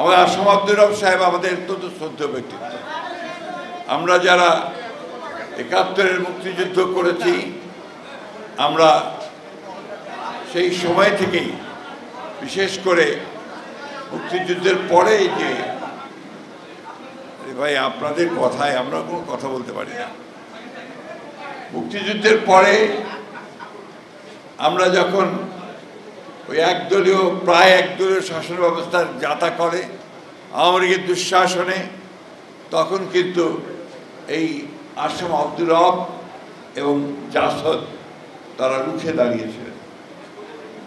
আমাদের আসম আব্দুর রব সাহেব আমাদের অত্যন্ত শ্রদ্ধেয় ব্যক্তিত্ব। আমরা যারা ৭১-এর মুক্তিযুদ্ধ করেছি, আমরা সেই সময় থেকেই, বিশেষ করে মুক্তিযুদ্ধের পরে, যে ভাই আপনাদের কথায় আমরা কোনো কথা বলতে পারি না, মুক্তিযুদ্ধের পরে আমরা যখন ওই প্রায় একদলীয় শাসন ব্যবস্থার যাতা করে আওয়ামী লীগের দুঃশাসনে, তখন কিন্তু এই আসম আব্দুর রব এবং জাসদ তারা রুখে দাঁড়িয়েছিলেন।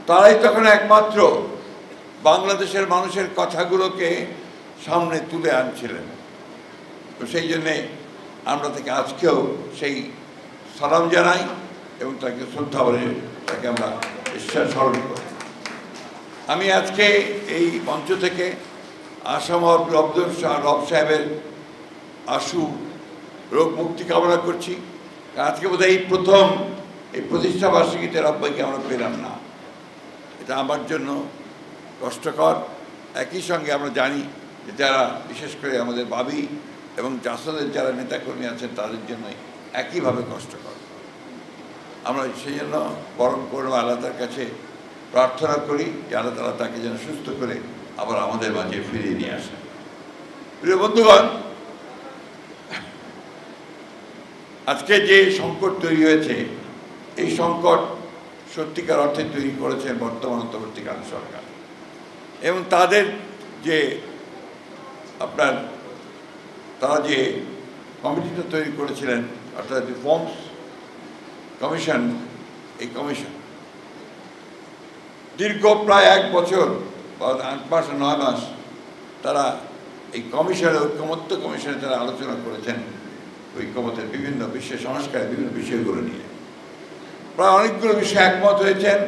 তারাই তখন একমাত্র বাংলাদেশের মানুষের কথাগুলোকে সামনে তুলে আনছিলেন। তো সেই জন্যে আমরা তাকে আজকেও সেই সালাম জানাই এবং তাকে শ্রদ্ধা বলে তাকে আমরা ঈশ্বর স্মরণ করি। আমি আজকে এই মঞ্চ থেকে আসম আব্দুর রব সাহেবের আশু রোগ মুক্তি কামনা করছি। আজকে বোধহয় এই প্রথম এই প্রতিষ্ঠা বার্ষিকীতে রব্বাইকে আমরা পেলাম না, এটা আমার জন্য কষ্টকর। একই সঙ্গে আমরা জানি যে যারা বিশেষ করে আমাদের বাবি এবং জাসদের যারা নেতাকর্মী আছেন তাদের জন্য একইভাবে কষ্টকর। আমরা সেই জন্য বরং করব আল্লাহর কাছে প্রার্থনা করি যে আল্লাহ তাআলা তাকে যেন সুস্থ করে আবার আমাদের মাঝে ফিরিয়ে নিয়ে আসেন। প্রিয় বন্ধুগণ, আজকে যে সংকট তৈরি হয়েছে, এই সংকট সত্যিকার অর্থে তৈরি করেছেন বর্তমান অন্তর্বর্তীকালীন সরকার এবং তাদের যে তারা যে কমিটিটা তৈরি করেছিলেন, অর্থাৎ রিফর্মস কমিশন, এই কমিশন দীর্ঘ প্রায় ১ বছর বা ৮ মাস ৯ মাস তারা এই কমিশনের ঐক্যমত্য কমিশনে তারা আলোচনা করেছেন ঐক্যমতের বিভিন্ন বিশ্বের সংস্কারের বিভিন্ন বিষয়গুলো নিয়ে। প্রায় অনেকগুলো বিষয়ে একমত হয়েছেন,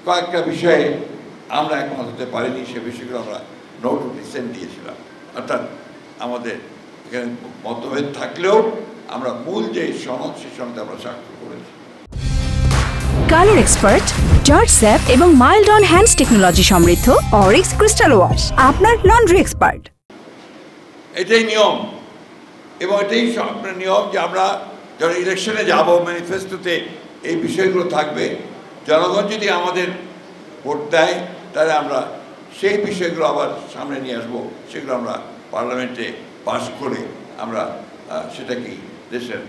কয়েকটা বিষয়ে আমরা একমত হতে পারিনি, সে বিষয়গুলো আমরা নোট অফ ডিসেন্ট দিয়েছিলাম। অর্থাৎ আমাদের এখানে মতভেদ থাকলেও আমরা মূল যে সনদ, সেই সনদে আমরা স্বাক্ষর করেছি। কালার এক্সপার্ট, জর্জ স্যাপ এবং মাইল্ড অন হ্যান্ডস টেকনোলজি সমৃদ্ধ অরিক্স ক্রিস্টাল ওয়াশ আপনার লন্ড্রি এক্সপার্ট। এটাই নিয়ম এবং এটাই আপনার নিয়ম যে আমরা যখন ইলেকশনে যাব, ম্যানিফেস্টোতে এই বিষয়গুলো থাকবে। জনগণ যদি আমাদের ভোট দেয় তাহলে আমরা সেই বিষয়গুলো আবার সামনে নিয়ে আসবো, সেগুলো আমরা পার্লামেন্টে পাস করে আমরা সেটাকে দেশের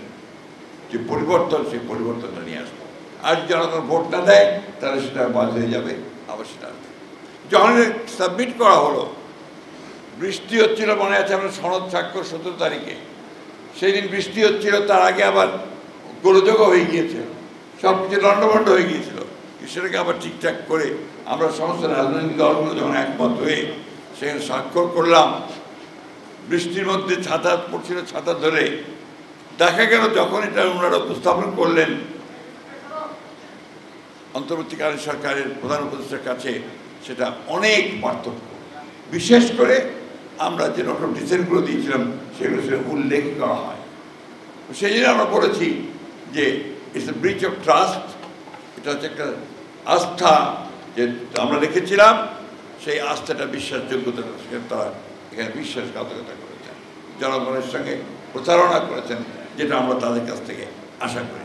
যে পরিবর্তন, সেই পরিবর্তনটা নিয়ে আসবো। আর জনগণ ভোট না দেয় তাহলে সেটা বাদ হয়ে যাবে, আবার সেটা আসবে। যখন সাবমিট করা হলো, বৃষ্টি হচ্ছিল, মনে আছে আমরা সনদ স্বাক্ষর ১৭ তারিখে, সেই দিন বৃষ্টি হচ্ছিল, তার আগে আবার গোলযোগও হয়ে গিয়েছে, সব কিছু লণ্ডভণ্ড হয়ে গিয়েছিল। সেটাকে আবার ঠিকঠাক করে আমরা সমস্ত রাজনৈতিক দলগুলো যখন একমত হয়ে সেখানে স্বাক্ষর করলাম, বৃষ্টির মধ্যে ছাতা পড়ছিল, ছাতা ধরে দেখা গেল যখন এটা ওনারা উপস্থাপন করলেন অন্তর্বর্তীকালীন সরকারের প্রধান উপদেষ্টার কাছে, সেটা অনেক পার্থক্য। বিশেষ করে আমরা যে নোট অফ ডিসেন্টগুলো দিয়েছিলাম সেগুলো সেটা উল্লেখ করা হয়। সেই জন্য আমরা বলেছি যে it's a breach of trust, এটা হচ্ছে একটা আস্থা যে আমরা রেখেছিলাম, সেই আস্থাটা বিশ্বাসযোগ্যতা তারা এখানে বিশ্বাসঘাতকতা করেছেন, জনগণের সঙ্গে প্রচারণা করেছেন, যেটা আমরা তাদের কাছ থেকে আশা করি।